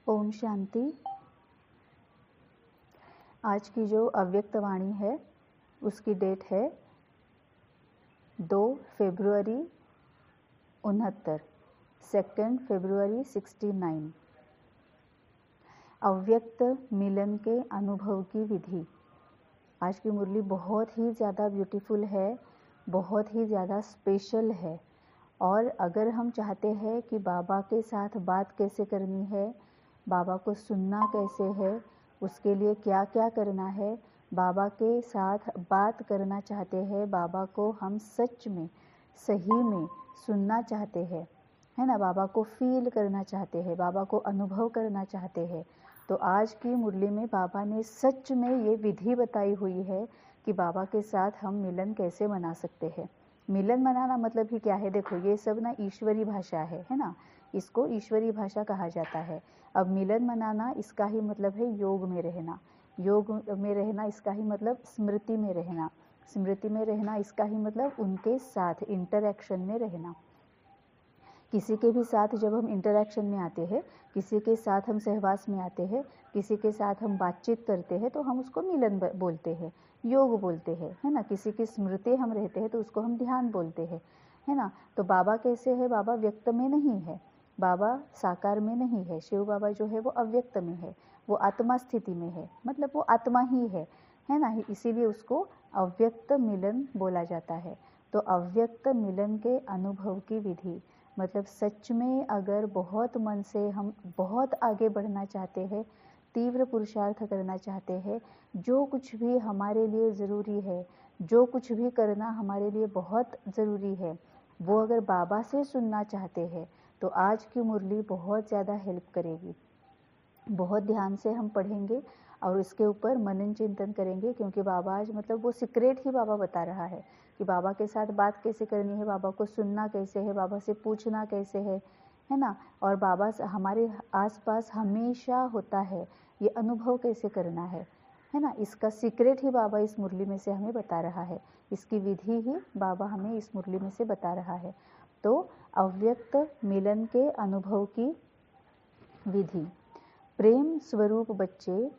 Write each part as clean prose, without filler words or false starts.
ओम शांति। आज की जो अव्यक्त वाणी है उसकी डेट है 2 फरवरी 69, 2 फरवरी 69। अव्यक्त मिलन के अनुभव की विधि। आज की मुरली बहुत ही ज़्यादा ब्यूटीफुल है, बहुत ही ज़्यादा स्पेशल है। और अगर हम चाहते हैं कि बाबा के साथ बात कैसे करनी है, बाबा को सुनना कैसे है, उसके लिए क्या क्या करना है, बाबा के साथ बात करना चाहते हैं, बाबा को हम सच में सही में सुनना चाहते हैं, है ना, बाबा को फील करना चाहते हैं, बाबा को अनुभव करना चाहते हैं, तो आज की मुरली में बाबा ने सच में ये विधि बताई हुई है कि बाबा के साथ हम मिलन कैसे मना सकते हैं। मिलन मनाना मतलब ही क्या है? देखो, ये सब ना ईश्वरी भाषा है ना, इसको ईश्वरी भाषा कहा जाता है। अब मिलन मनाना इसका ही मतलब है योग में रहना। योग में रहना इसका ही मतलब स्मृति में रहना। स्मृति में रहना इसका ही मतलब उनके साथ इंटरैक्शन में रहना। किसी के भी साथ जब हम इंटरैक्शन में आते हैं, किसी के साथ हम सहवास में आते हैं, किसी के साथ हम बातचीत करते हैं, तो हम उसको मिलन बोलते हैं, योग बोलते हैं, है ना। किसी की स्मृति हम रहते हैं तो उसको हम ध्यान बोलते हैं, है ना। तो बाबा कैसे है? बाबा व्यक्त में नहीं है, बाबा साकार में नहीं है। शिव बाबा जो है वो अव्यक्त में है, वो आत्मा स्थिति में है, मतलब वो आत्मा ही है ना। इसीलिए उसको अव्यक्त मिलन बोला जाता है। तो अव्यक्त मिलन के अनुभव की विधि मतलब सच में अगर बहुत मन से हम बहुत आगे बढ़ना चाहते हैं, तीव्र पुरुषार्थ करना चाहते हैं, जो कुछ भी हमारे लिए ज़रूरी है, जो कुछ भी करना हमारे लिए बहुत ज़रूरी है, वो अगर बाबा से सुनना चाहते हैं तो आज की मुरली बहुत ज़्यादा हेल्प करेगी। बहुत ध्यान से हम पढ़ेंगे और इसके ऊपर मनन चिंतन करेंगे, क्योंकि बाबा आज मतलब वो सीक्रेट ही बाबा बता रहा है कि बाबा के साथ बात कैसे करनी है, बाबा को सुनना कैसे है, बाबा से पूछना कैसे है ना। और बाबा हमारे आसपास हमेशा होता है, ये अनुभव कैसे करना है ना। इसका सीक्रेट ही बाबा इस मुरली में से हमें बता रहा है, इसकी विधि ही बाबा हमें इस मुरली में से बता रहा है। तो अव्यक्त मिलन के अनुभव की विधि। प्रेम स्वरूप बच्चे,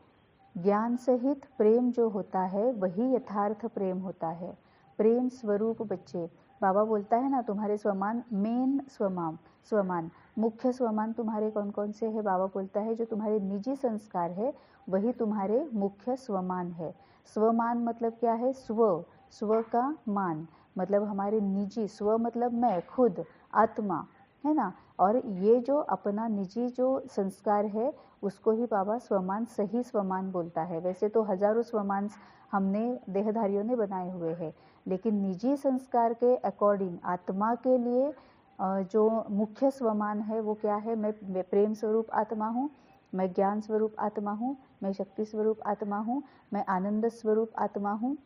ज्ञान सहित प्रेम जो होता है वही यथार्थ प्रेम होता है। प्रेम स्वरूप बच्चे, बाबा बोलता है ना तुम्हारे स्वमान, मेन स्वमान मुख्य स्वमान तुम्हारे कौन कौन से है? बाबा बोलता है जो तुम्हारे निजी संस्कार है वही तुम्हारे मुख्य स्वमान है। स्वमान मतलब क्या है? स्व का मान मतलब हमारे निजी, स्व मतलब मैं खुद, आत्मा, है ना। और ये जो अपना निजी जो संस्कार है उसको ही बाबा स्वमान, सही स्वमान बोलता है। वैसे तो हजारों स्वमान हमने देहधारियों ने बनाए हुए हैं, लेकिन निजी संस्कार के अकॉर्डिंग आत्मा के लिए जो मुख्य स्वमान है वो क्या है? मैं प्रेम स्वरूप आत्मा हूँ, मैं ज्ञान स्वरूप आत्मा हूँ, मैं शक्ति स्वरूप आत्मा हूँ, मैं आनंद स्वरूप आत्मा हूँ,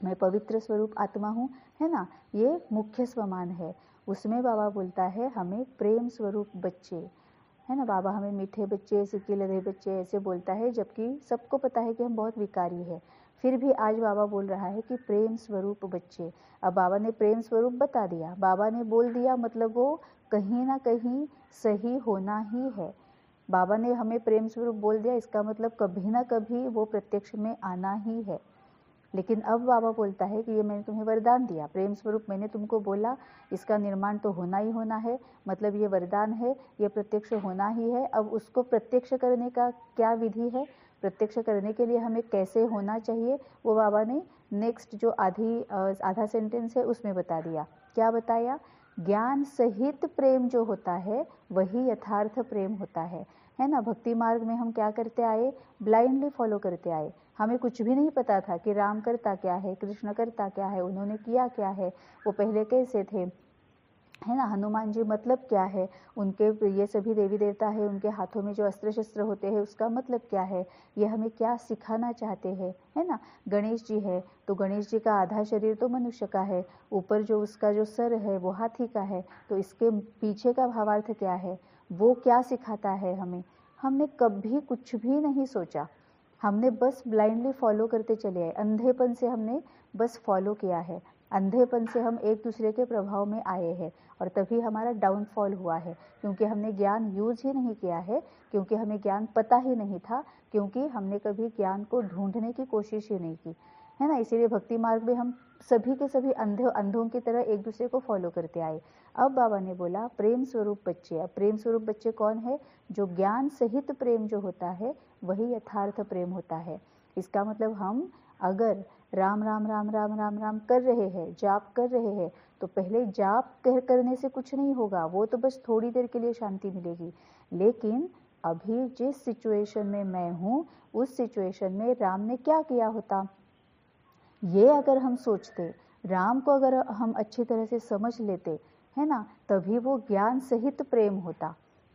मैं पवित्र स्वरूप आत्मा हूँ, है ना। ये मुख्य स्वमान है। उसमें बाबा बोलता है हमें प्रेम स्वरूप बच्चे, है ना। बाबा हमें मीठे बच्चे, सिक्के लदे बच्चे ऐसे बोलता है, जबकि सबको पता है कि हम बहुत विकारी है। फिर भी आज बाबा बोल रहा है कि प्रेम स्वरूप बच्चे। अब बाबा ने प्रेम स्वरूप बता दिया, बाबा ने बोल दिया, मतलब वो कहीं ना कहीं सही होना ही है। बाबा ने हमें प्रेम स्वरूप बोल दिया, इसका मतलब कभी ना कभी वो प्रत्यक्ष में आना ही है। लेकिन अब बाबा बोलता है कि ये मैंने तुम्हें वरदान दिया, प्रेम स्वरूप मैंने तुमको बोला, इसका निर्माण तो होना ही होना है, मतलब ये वरदान है, ये प्रत्यक्ष होना ही है। अब उसको प्रत्यक्ष करने का क्या विधि है, प्रत्यक्ष करने के लिए हमें कैसे होना चाहिए, वो बाबा ने नेक्स्ट जो आधा सेंटेंस है उसमें बता दिया। क्या बताया? ज्ञान सहित प्रेम जो होता है वही यथार्थ प्रेम होता है ना। भक्ति मार्ग में हम क्या करते आए? ब्लाइंडली फॉलो करते आए। हमें कुछ भी नहीं पता था कि राम करता क्या है, कृष्ण करता क्या है, उन्होंने किया क्या है, वो पहले कैसे थे, है ना। हनुमान जी मतलब क्या है, उनके ये सभी देवी देवता है, उनके हाथों में जो अस्त्र शस्त्र होते हैं उसका मतलब क्या है, ये हमें क्या सिखाना चाहते हैं, है ना। गणेश जी है तो गणेश जी का आधा शरीर तो मनुष्य का है, ऊपर जो उसका जो सर है वो हाथी का है, तो इसके पीछे का भावार्थ क्या है, वो क्या सिखाता है हमें। हमने कभी कुछ भी नहीं सोचा, हमने बस ब्लाइंडली फॉलो करते चले आए, अंधेपन से हमने बस फॉलो किया है। अंधेपन से हम एक दूसरे के प्रभाव में आए हैं और तभी हमारा डाउनफॉल हुआ है, क्योंकि हमने ज्ञान यूज ही नहीं किया है, क्योंकि हमें ज्ञान पता ही नहीं था, क्योंकि हमने कभी ज्ञान को ढूंढने की कोशिश ही नहीं की, है ना। इसीलिए भक्ति मार्ग में हम सभी के सभी अंधों की तरह एक दूसरे को फॉलो करते आए। अब बाबा ने बोला प्रेम स्वरूप बच्चे। अब प्रेम स्वरूप बच्चे कौन है? जो ज्ञान सहित प्रेम जो होता है वही यथार्थ प्रेम होता है। इसका मतलब हम अगर राम राम राम राम राम राम कर रहे हैं, जाप कर रहे हैं, तो पहले जाप करने से कुछ नहीं होगा, वो तो बस थोड़ी देर के लिए शांति मिलेगी। लेकिन अभी जिस सिचुएशन में मैं हूँ उस सिचुएशन में राम ने क्या किया होता, ये अगर हम सोचते, राम को अगर हम अच्छी तरह से समझ लेते, है ना, तभी वो ज्ञान सहित प्रेम होता,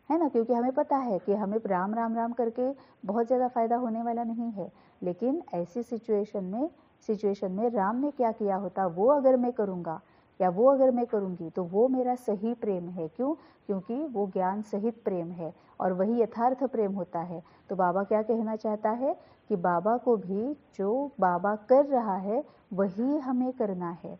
है ना। क्योंकि हमें पता है कि हमें राम राम राम करके बहुत ज़्यादा फायदा होने वाला नहीं है, लेकिन ऐसी सिचुएशन में राम ने क्या किया होता, वो अगर मैं करूँगा या वो अगर मैं करूँगी तो वो मेरा सही प्रेम है। क्यों? क्योंकि वो ज्ञान सहित प्रेम है और वही यथार्थ प्रेम होता है। तो बाबा क्या कहना चाहता है कि बाबा को भी जो बाबा कर रहा है वही हमें करना है,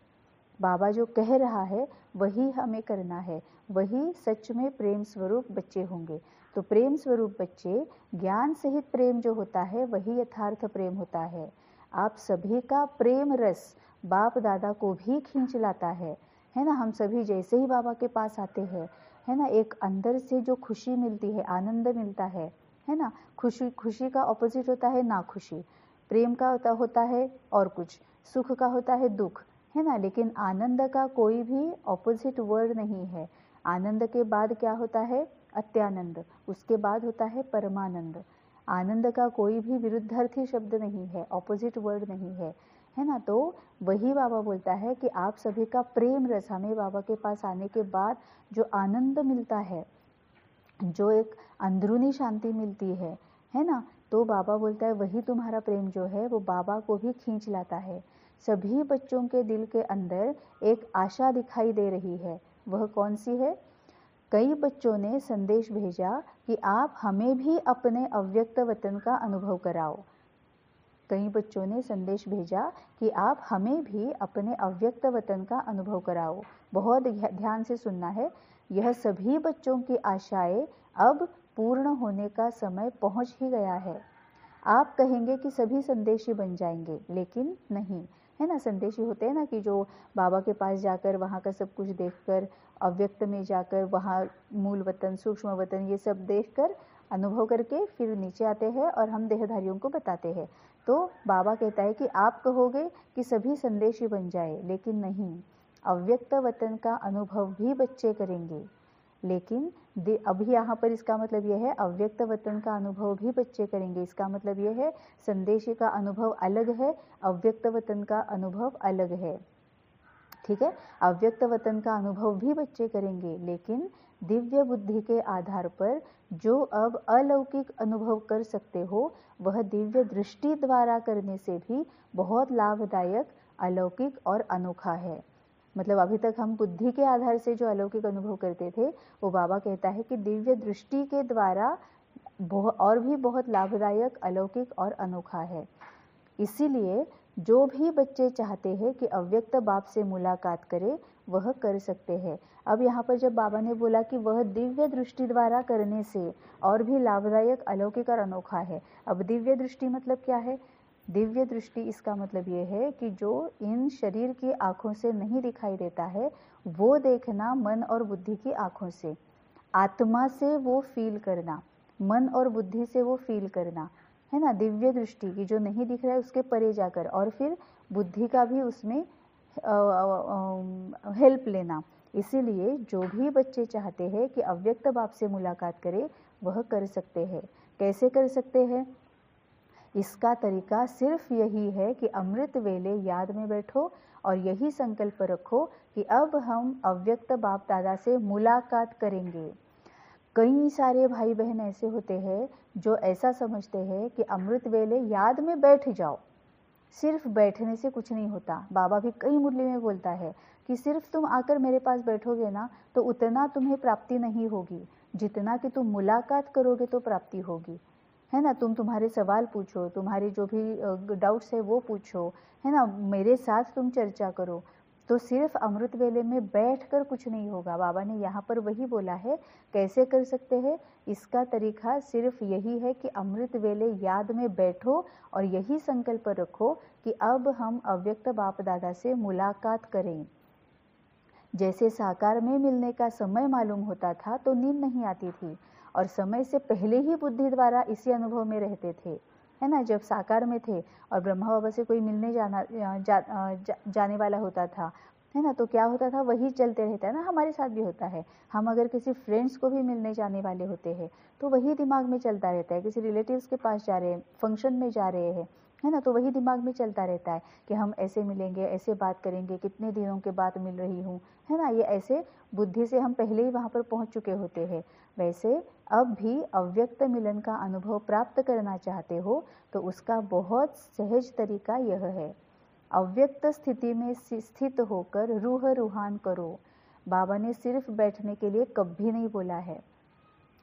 बाबा जो कह रहा है वही हमें करना है, वही सच में प्रेम स्वरूप बच्चे होंगे। तो प्रेम स्वरूप बच्चे, ज्ञान सहित प्रेम जो होता है वही यथार्थ प्रेम होता है। आप सभी का प्रेम रस बाप दादा को भी खींच लाता है ना। हम सभी जैसे ही बाबा के पास आते हैं, है ना, एक अंदर से जो खुशी मिलती है, आनंद मिलता है ना। खुशी का ऑपोजिट होता है ना खुशी, प्रेम का होता है और कुछ, सुख का होता है दुख, है ना। लेकिन आनंद का कोई भी ऑपोजिट वर्ड नहीं है। आनंद के बाद क्या होता है? अत्यानंद, उसके बाद होता है परमानंद। आनंद का कोई भी विरुद्धार्थी शब्द नहीं है, ऑपोजिट वर्ड नहीं है, है ना। तो वही बाबा बोलता है कि आप सभी का प्रेम रस, हमें बाबा के पास आने के बाद जो आनंद मिलता है, जो एक अंदरूनी शांति मिलती है ना, तो बाबा बोलता है वही तुम्हारा प्रेम जो है वो बाबा को भी खींच लाता है। सभी बच्चों के दिल के अंदर एक आशा दिखाई दे रही है, वह कौन सी है? कई बच्चों ने संदेश भेजा कि आप हमें भी अपने अव्यक्त वतन का अनुभव कराओ। कई बच्चों ने संदेश भेजा कि आप हमें भी अपने अव्यक्त वतन का अनुभव कराओ। बहुत ध्यान से सुनना है, यह सभी बच्चों की आशाएं अब पूर्ण होने का समय पहुंच ही गया है। आप कहेंगे कि सभी संदेशी बन जाएंगे, लेकिन नहीं, है ना। संदेशी होते हैं ना कि जो बाबा के पास जाकर वहाँ का सब कुछ देखकर, अव्यक्त में जाकर वहाँ मूल वतन, सूक्ष्म वतन, ये सब देखकर अनुभव करके फिर नीचे आते हैं और हम देहधारियों को बताते हैं। तो बाबा कहता है कि आप कहोगे कि सभी संदेशी बन जाए, लेकिन नहीं, अव्यक्त वतन का अनुभव भी बच्चे करेंगे। लेकिन अभी यहाँ पर इसका मतलब यह है अव्यक्त वतन का अनुभव भी बच्चे करेंगे। इसका मतलब यह है संदेशी का अनुभव अलग है, अव्यक्त वतन का अनुभव अलग है, ठीक है। अव्यक्त वतन का अनुभव भी बच्चे करेंगे, लेकिन दिव्य बुद्धि के आधार पर जो अब अलौकिक अनुभव कर सकते हो, वह दिव्य दृष्टि द्वारा करने से भी बहुत लाभदायक, अलौकिक और अनोखा है। मतलब अभी तक हम बुद्धि के आधार से जो अलौकिक अनुभव करते थे, वो बाबा कहता है कि दिव्य दृष्टि के द्वारा और भी बहुत लाभदायक, अलौकिक और अनोखा है। इसीलिए जो भी बच्चे चाहते हैं कि अव्यक्त बाप से मुलाकात करे, वह कर सकते हैं। अब यहाँ पर जब बाबा ने बोला कि वह दिव्य दृष्टि द्वारा करने से और भी लाभदायक, अलौकिक और अनोखा है। अब दिव्य दृष्टि मतलब क्या है? दिव्य दृष्टि इसका मतलब ये है कि जो इन शरीर की आँखों से नहीं दिखाई देता है, वो देखना मन और बुद्धि की आँखों से, आत्मा से वो फील करना, मन और बुद्धि से वो फील करना, है ना। दिव्य दृष्टि की जो नहीं दिख रहा है उसके परे जाकर, और फिर बुद्धि का भी उसमें हेल्प लेना। इसीलिए जो भी बच्चे चाहते हैं कि अव्यक्त बाप से मुलाकात करें, वह कर सकते हैं। कैसे कर सकते हैं? इसका तरीका सिर्फ यही है कि अमृत वेले याद में बैठो और यही संकल्प रखो कि अब हम अव्यक्त बाप दादा से मुलाकात करेंगे। कई सारे भाई बहन ऐसे होते हैं जो ऐसा समझते हैं कि अमृत वेले याद में बैठ जाओ, सिर्फ बैठने से कुछ नहीं होता। बाबा भी कई मुरली में बोलता है कि सिर्फ तुम आकर मेरे पास बैठोगे ना, तो उतना तुम्हें प्राप्ति नहीं होगी जितना कि तुम मुलाकात करोगे तो प्राप्ति होगी, है ना। तुम्हारे सवाल पूछो, तुम्हारे जो भी डाउट्स है वो पूछो, है ना, मेरे साथ तुम चर्चा करो, तो सिर्फ अमृत वेले में बैठकर कुछ नहीं होगा। बाबा ने यहाँ पर वही बोला है। कैसे कर सकते हैं? इसका तरीका सिर्फ यही है कि अमृत वेले याद में बैठो और यही संकल्प रखो कि अब हम अव्यक्त बाप दादा से मुलाकात करें। जैसे साकार में मिलने का समय मालूम होता था तो नींद नहीं आती थी, और समय से पहले ही बुद्धि द्वारा इसी अनुभव में रहते थे, है ना। जब साकार में थे और ब्रह्मा बाबा से कोई मिलने जाने वाला होता था, है ना, तो क्या होता था, वही चलते रहता है ना। हमारे साथ भी होता है। हम अगर किसी फ्रेंड्स को भी मिलने जाने वाले होते हैं तो वही दिमाग में चलता रहता है। किसी रिलेटिव्स के पास जा रहे हैं, फंक्शन में जा रहे हैं, है ना, तो वही दिमाग में चलता रहता है कि हम ऐसे मिलेंगे, ऐसे बात करेंगे, कितने दिनों के बाद मिल रही हूँ, है ना। ये ऐसे बुद्धि से हम पहले ही वहाँ पर पहुँच चुके होते हैं। वैसे अब भी अव्यक्त मिलन का अनुभव प्राप्त करना चाहते हो तो उसका बहुत सहज तरीका यह है। अव्यक्त स्थिति में स्थित होकर रूह रूहान करो। बाबा ने सिर्फ बैठने के लिए कभी नहीं बोला है।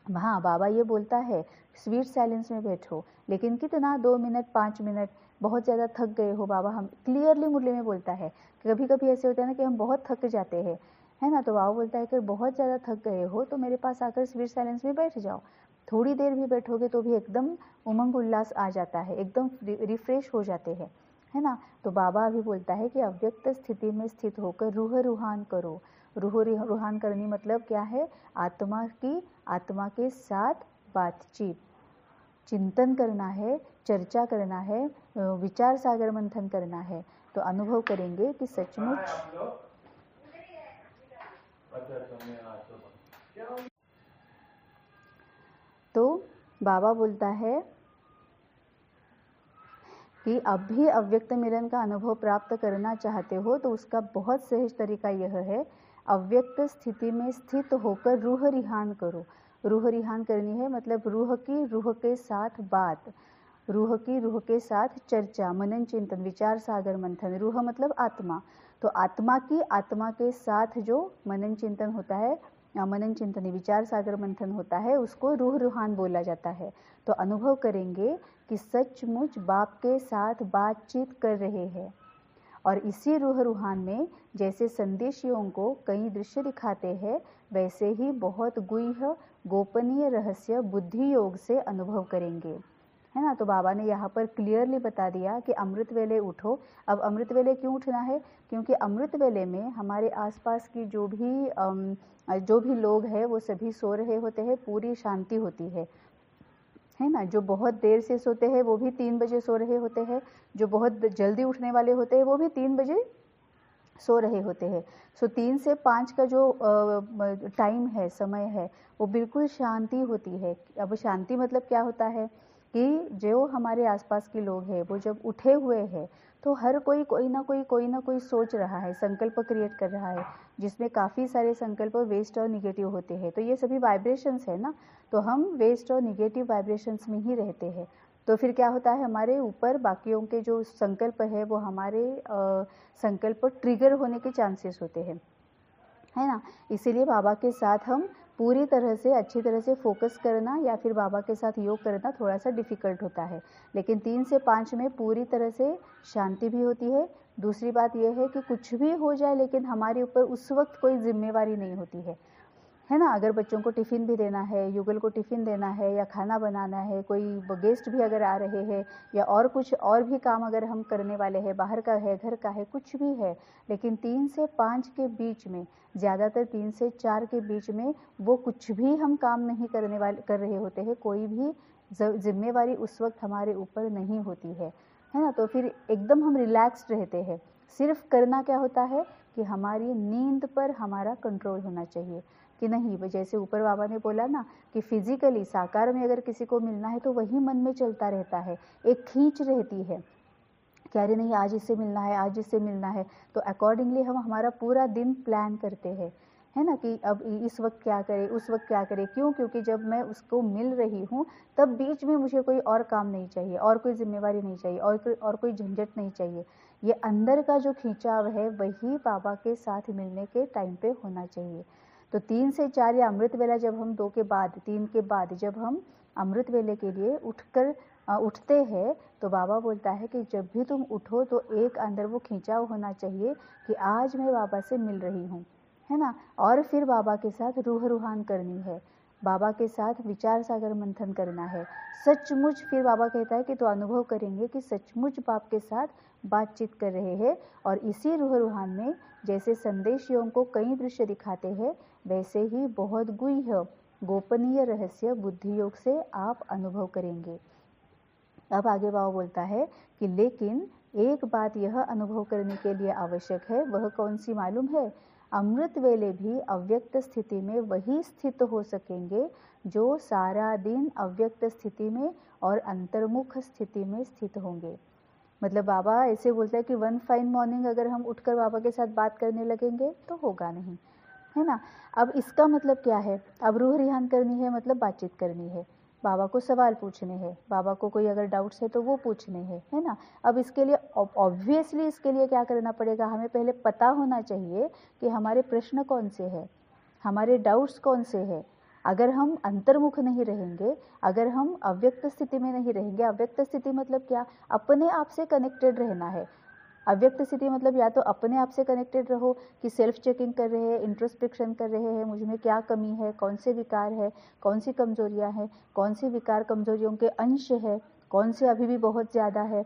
हाँ, बाबा ये बोलता है स्वीट साइलेंस में बैठो, लेकिन कितना, 2 मिनट 5 मिनट, बहुत ज़्यादा थक गए हो बाबा, हम क्लियरली मुरली में बोलता है। कभी कभी ऐसे होता है ना कि हम बहुत थक जाते हैं, है ना, तो बाबा बोलता है कि बहुत ज़्यादा थक गए हो तो मेरे पास आकर स्वीट साइलेंस में बैठ जाओ। थोड़ी देर भी बैठोगे तो भी एकदम उमंग उल्लास आ जाता है, एकदम रिफ्रेश हो जाते हैं, है ना। तो बाबा अभी बोलता है कि अव्यक्त स्थिति में स्थित होकर रूह रूहान करो। रूह रूहान करनी मतलब क्या है? आत्मा के साथ बातचीत, चिंतन करना है, चर्चा करना है, विचार सागर मंथन करना है। तो अनुभव करेंगे कि सचमुच तो बाबा बोलता है कि अब भी अव्यक्त मिलन का अनुभव प्राप्त करना चाहते हो तो उसका बहुत सहज तरीका यह है, अव्यक्त स्थिति में स्थित होकर रूह रिहान करो। रूह रिहान करनी है मतलब रूह की रूह के साथ बात, रूह की रूह के साथ चर्चा, मनन चिंतन, विचार सागर मंथन। रूह मतलब आत्मा, तो आत्मा की आत्मा के साथ जो मनन चिंतन होता है, मनन चिंतन विचार सागर मंथन होता है, उसको रूह रूहान बोला जाता है। तो अनुभव करेंगे कि सचमुच बाप के साथ बातचीत कर रहे हैं। और इसी रूह रूहान में जैसे संदेशियों को कई दृश्य दिखाते हैं, वैसे ही बहुत गुह्य गोपनीय रहस्य बुद्धि योग से अनुभव करेंगे, है ना। तो बाबा ने यहाँ पर क्लियरली बता दिया कि अमृत वेले उठो। अब अमृत वेले क्यों उठना है? क्योंकि अमृत वेले में हमारे आसपास की जो भी लोग हैं वो सभी सो रहे होते हैं, पूरी शांति होती है ना। जो बहुत देर से सोते हैं वो भी 3 बजे सो रहे होते हैं, जो बहुत जल्दी उठने वाले होते हैं वो भी 3 बजे सो रहे होते हैं। सो 3 से 5 का जो टाइम है, समय है, वो बिल्कुल शांति होती है। अब शांति मतलब क्या होता है कि जो हमारे आसपास के लोग हैं वो जब उठे हुए हैं तो हर कोई ना कोई सोच रहा है, संकल्प क्रिएट कर रहा है, जिसमें काफ़ी सारे संकल्प वेस्ट और निगेटिव होते हैं। तो ये सभी वाइब्रेशंस है ना, तो हम वेस्ट और निगेटिव वाइब्रेशंस में ही रहते हैं। तो फिर क्या होता है, हमारे ऊपर बाकियों के जो संकल्प है वो हमारे संकल्प ट्रिगर होने के चांसेस होते हैं, है ना। इसीलिए बाबा के साथ हम पूरी तरह से अच्छी तरह से फोकस करना या फिर बाबा के साथ योग करना थोड़ा सा डिफ़िकल्ट होता है, लेकिन 3 से 5 में पूरी तरह से शांति भी होती है। दूसरी बात यह है कि कुछ भी हो जाए लेकिन हमारे ऊपर उस वक्त कोई जिम्मेवारी नहीं होती है ना। अगर बच्चों को टिफ़िन भी देना है, युगल को टिफ़िन देना है या खाना बनाना है, कोई गेस्ट भी अगर आ रहे हैं या और कुछ और भी काम अगर हम करने वाले हैं, बाहर का है, घर का है, कुछ भी है, लेकिन 3 से 5 के बीच में, ज़्यादातर 3 से 4 के बीच में वो कुछ भी हम काम नहीं कर रहे होते हैं, कोई भी जिम्मेवारी उस वक्त हमारे ऊपर नहीं होती है ना। तो फिर एकदम हम रिलैक्स्ड रहते हैं। सिर्फ करना क्या होता है कि हमारी नींद पर हमारा कंट्रोल होना चाहिए कि नहीं। जैसे ऊपर बाबा ने बोला ना कि फिजिकली साकार में अगर किसी को मिलना है तो वही मन में चलता रहता है, एक खींच रहती है कि अरे नहीं आज इससे मिलना है, आज इससे मिलना है। तो अकॉर्डिंगली हम हमारा पूरा दिन प्लान करते हैं, है ना, कि अब इस वक्त क्या करें, उस वक्त क्या करें। क्यों? क्योंकि जब मैं उसको मिल रही हूँ तब बीच में मुझे कोई और काम नहीं चाहिए, और कोई जिम्मेवारी नहीं चाहिए, और कोई झंझट नहीं चाहिए। ये अंदर का जो खिंचाव है वही बाबा के साथ मिलने के टाइम पे होना चाहिए। तो 3 से 4 या अमृत वेला जब हम 2 के बाद 3 के बाद जब हम अमृत वेले के लिए उठकर उठते हैं तो बाबा बोलता है कि जब भी तुम उठो तो एक अंदर वो खिंचाव होना चाहिए कि आज मैं बाबा से मिल रही हूँ, है ना। और फिर बाबा के साथ रूह रूहान करनी है, बाबा के साथ विचार सागर मंथन करना है सचमुच। फिर बाबा कहता है कि तो अनुभव करेंगे कि सचमुच बाप के साथ बातचीत कर रहे हैं। और इसी रूह रूहान में जैसे संदेश योग को कई दृश्य दिखाते हैं, वैसे ही बहुत गुह्य गोपनीय रहस्य बुद्धि योग से आप अनुभव करेंगे। अब आगे बाबा बोलता है कि लेकिन एक बात यह अनुभव करने के लिए आवश्यक है, वह कौन सी मालूम है? अमृत वेले भी अव्यक्त स्थिति में वही स्थित हो सकेंगे जो सारा दिन अव्यक्त स्थिति में और अंतर्मुख स्थिति में स्थित होंगे। मतलब बाबा ऐसे बोलता है कि वन फाइन मॉर्निंग अगर हम उठकर बाबा के साथ बात करने लगेंगे तो होगा नहीं, है ना। अब इसका मतलब क्या है? अब रूह रिहान करनी है, मतलब बातचीत करनी है, बाबा को सवाल पूछने हैं, बाबा को कोई अगर डाउट्स है तो वो पूछने हैं, है ना। अब इसके लिए ऑब्वियसली इसके लिए क्या करना पड़ेगा? हमें पहले पता होना चाहिए कि हमारे प्रश्न कौन से हैं, हमारे डाउट्स कौन से हैं। अगर हम अंतर्मुख नहीं रहेंगे, अगर हम अव्यक्त स्थिति में नहीं रहेंगे, अव्यक्त स्थिति मतलब क्या? अपने आप से कनेक्टेड रहना है। अव्यक्त स्थिति मतलब या तो अपने आप से कनेक्टेड रहो कि सेल्फ चेकिंग कर रहे हैं, इंट्रोस्पेक्शन कर रहे हैं, मुझ में क्या कमी है, कौन से विकार है, कौन सी कमजोरियां हैं, कौन सी विकार कमजोरियों के अंश है, कौन से अभी भी बहुत ज़्यादा है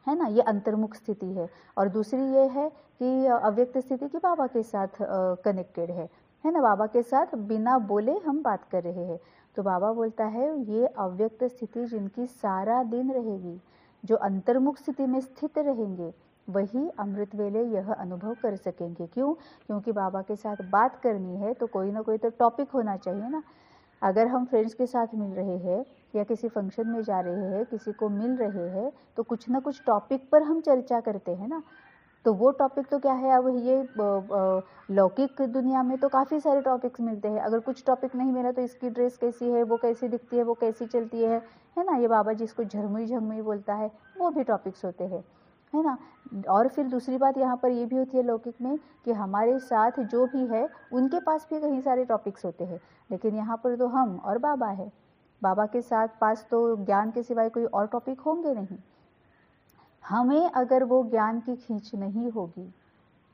ना। ये अंतर्मुख स्थिति है। और दूसरी ये है कि अव्यक्त स्थिति की बाबा के साथ कनेक्टेड है ना, बाबा के साथ बिना बोले हम बात कर रहे हैं। तो बाबा बोलता है ये अव्यक्त स्थिति जिनकी सारा दिन रहेगी, जो अंतर्मुख स्थिति में स्थित रहेंगे, वही अमृत वेले यह अनुभव कर सकेंगे। क्यों? क्योंकि बाबा के साथ बात करनी है तो कोई ना कोई तो टॉपिक होना चाहिए ना। अगर हम फ्रेंड्स के साथ मिल रहे हैं या किसी फंक्शन में जा रहे हैं, किसी को मिल रहे हैं, तो कुछ ना कुछ टॉपिक पर हम चर्चा करते हैं ना। तो वो टॉपिक तो क्या है? अब ये लौकिक दुनिया में तो काफ़ी सारे टॉपिक्स मिलते हैं। अगर कुछ टॉपिक नहीं मिला तो इसकी ड्रेस कैसी है, वो कैसी दिखती है, वो कैसी चलती है ना। ये बाबा जिसको झरमुई झरमुई बोलता है, वो भी टॉपिक्स होते हैं, है ना। और फिर दूसरी बात यहाँ पर ये भी होती है लौकिक में कि हमारे साथ जो भी है उनके पास भी कई सारे टॉपिक्स होते हैं, लेकिन यहाँ पर तो हम और बाबा है। बाबा के साथ पास तो ज्ञान के सिवाय कोई और टॉपिक होंगे नहीं। हमें अगर वो ज्ञान की खींच नहीं होगी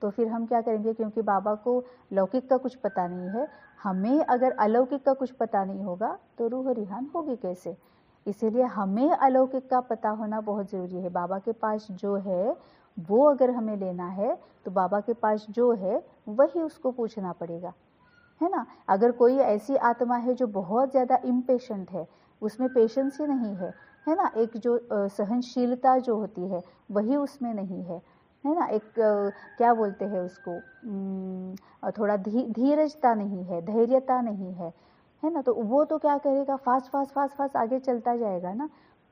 तो फिर हम क्या करेंगे? क्योंकि बाबा को लौकिक का कुछ पता नहीं है, हमें अगर अलौकिक का कुछ पता नहीं होगा तो रूह रिहान होगी कैसे? इसीलिए हमें अलौकिक का पता होना बहुत ज़रूरी है। बाबा के पास जो है वो अगर हमें लेना है तो बाबा के पास जो है वही उसको पूछना पड़ेगा, है ना। अगर कोई ऐसी आत्मा है जो बहुत ज़्यादा इम्पेशेंट है, उसमें पेशेंस ही नहीं है ना, एक जो सहनशीलता जो होती है वही उसमें नहीं है ना, एक क्या बोलते हैं उसको, थोड़ा धीरजता नहीं है, धैर्यता नहीं है ना, तो वो तो क्या करेगा? फास्ट फास्ट फास्ट फास्ट आगे चलता जाएगा ना।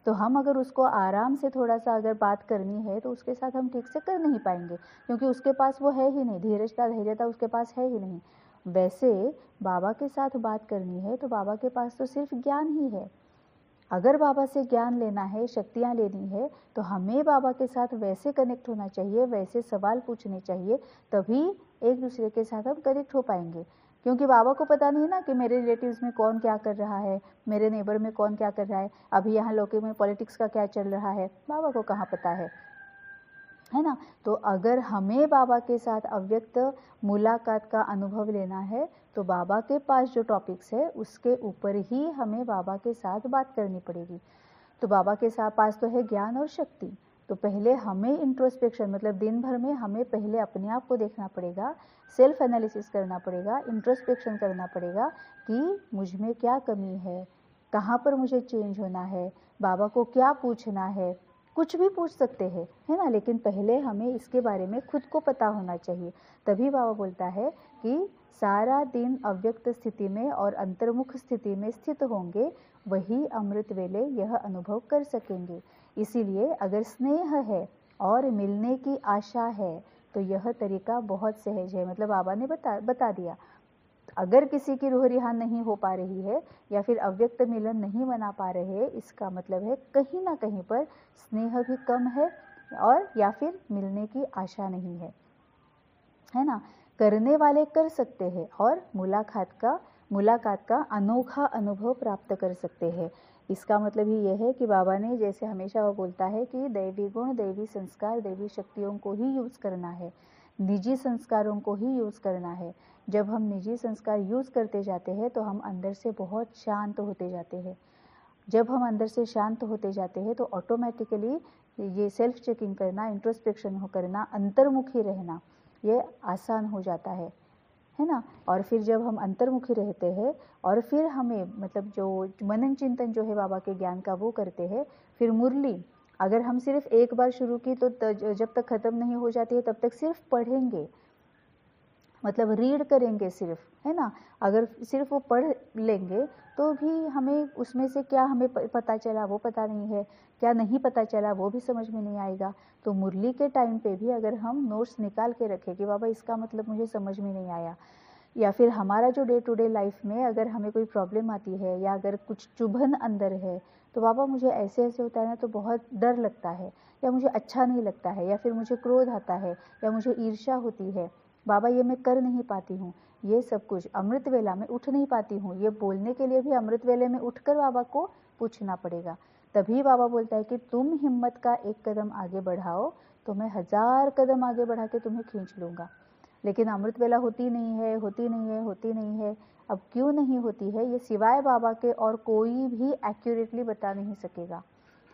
तो हम अगर उसको आराम से थोड़ा सा अगर बात करनी है तो उसके साथ हम ठीक से कर नहीं पाएंगे, क्योंकि उसके पास वो है ही नहीं, धीरजता धैर्यता उसके पास है ही नहीं। वैसे बाबा के साथ बात करनी है तो बाबा के पास तो सिर्फ ज्ञान ही है। अगर बाबा से ज्ञान लेना है, शक्तियाँ लेनी है, तो हमें बाबा के साथ वैसे कनेक्ट होना चाहिए, वैसे सवाल पूछने चाहिए, तभी एक दूसरे के साथ हम कनेक्ट हो पाएंगे। क्योंकि बाबा को पता नहीं ना कि मेरे रिलेटिव्स में कौन क्या कर रहा है, मेरे नेबर में कौन क्या कर रहा है, अभी यहाँ लोके में पॉलिटिक्स का क्या चल रहा है, बाबा को कहाँ पता है ना। तो अगर हमें बाबा के साथ अव्यक्त मुलाकात का अनुभव लेना है तो बाबा के पास जो टॉपिक्स है उसके ऊपर ही हमें बाबा के साथ बात करनी पड़ेगी। तो बाबा के साथ पास तो है ज्ञान और शक्ति, तो पहले हमें इंट्रोस्पेक्शन मतलब दिन भर में हमें पहले अपने आप को देखना पड़ेगा, सेल्फ एनालिसिस करना पड़ेगा, इंट्रोस्पेक्शन करना पड़ेगा कि मुझ में क्या कमी है, कहाँ पर मुझे चेंज होना है, बाबा को क्या पूछना है। कुछ भी पूछ सकते हैं, है ना, लेकिन पहले हमें इसके बारे में खुद को पता होना चाहिए। तभी बाबा बोलता है कि सारा दिन अव्यक्त स्थिति में और अंतर्मुख स्थिति में स्थित होंगे, वही अमृत वेले यह अनुभव कर सकेंगे। इसीलिए अगर स्नेह है और मिलने की आशा है तो यह तरीका बहुत सहज है। मतलब बाबा ने बता दिया, अगर किसी की रूह रिहान नहीं हो पा रही है या फिर अव्यक्त मिलन नहीं बना पा रहे, इसका मतलब है कहीं ना कहीं पर स्नेह भी कम है और या फिर मिलने की आशा नहीं है ना। करने वाले कर सकते हैं और मुलाकात का मुलाकात का अनोखा अनुभव प्राप्त कर सकते हैं। इसका मतलब ही यह है कि बाबा ने, जैसे हमेशा वो बोलता है कि दैवी गुण, दैवी संस्कार, दैवी शक्तियों को ही यूज़ करना है, निजी संस्कारों को ही यूज़ करना है। जब हम निजी संस्कार यूज़ करते जाते हैं तो हम अंदर से बहुत शांत होते जाते हैं। जब हम अंदर से शांत होते जाते हैं तो ऑटोमेटिकली ये सेल्फ चेकिंग करना, इंट्रोस्पेक्शन करना, अंतर्मुखी रहना, ये आसान हो जाता है ना। और फिर जब हम अंतर्मुखी रहते हैं और फिर हमें मतलब जो मनन चिंतन जो है बाबा के ज्ञान का वो करते हैं, फिर मुरली अगर हम सिर्फ एक बार शुरू की तो जब तक ख़त्म नहीं हो जाती है तब तक सिर्फ पढ़ेंगे, मतलब रीड करेंगे सिर्फ, है ना। अगर सिर्फ वो पढ़ लेंगे तो भी हमें उसमें से क्या हमें पता चला वो पता नहीं है, क्या नहीं पता चला वो भी समझ में नहीं आएगा। तो मुरली के टाइम पे भी अगर हम नोट्स निकाल के रखें कि बाबा इसका मतलब मुझे समझ में नहीं आया, या फिर हमारा जो डे टू डे लाइफ में अगर हमें कोई प्रॉब्लम आती है या अगर कुछ चुभन अंदर है, तो बाबा मुझे ऐसे ऐसे होता है ना तो बहुत डर लगता है, या मुझे अच्छा नहीं लगता है, या फिर मुझे क्रोध आता है, या मुझे ईर्ष्या होती है, बाबा ये मैं कर नहीं पाती हूँ, ये सब कुछ अमृत वेला में उठ नहीं पाती हूँ, ये बोलने के लिए भी अमृत वेले में उठकर बाबा को पूछना पड़ेगा। तभी बाबा बोलता है कि तुम हिम्मत का एक कदम आगे बढ़ाओ तो मैं 1000 कदम आगे बढ़ा के तुम्हें खींच लूँगा। लेकिन अमृत वेला होती नहीं है, होती नहीं है, होती नहीं है। अब क्यों नहीं होती है, ये सिवाय बाबा के और कोई भी एक्यूरेटली बता नहीं सकेगा।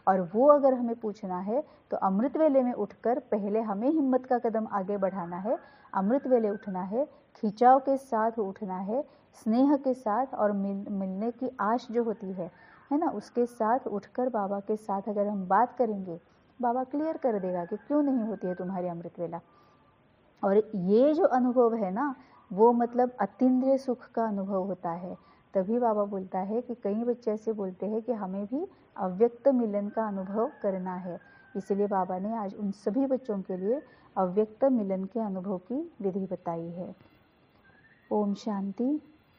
और वो अगर हमें पूछना है तो अमृत वेले में उठकर पहले हमें हिम्मत का कदम आगे बढ़ाना है, अमृत वेले उठना है, खिंचाव के साथ उठना है, स्नेह के साथ और मिलने की आश जो होती है ना, उसके साथ उठकर बाबा के साथ अगर हम बात करेंगे, बाबा क्लियर कर देगा कि क्यों नहीं होती है तुम्हारी अमृत वेला। और ये जो अनुभव है ना, वो मतलब अतीन्द्रिय सुख का अनुभव होता है। तभी बाबा बोलता है कि कई बच्चे ऐसे बोलते हैं कि हमें भी अव्यक्त मिलन का अनुभव करना है। इसलिए बाबा ने आज उन सभी बच्चों के लिए अव्यक्त मिलन के अनुभव की विधि बताई है। ओम शांति।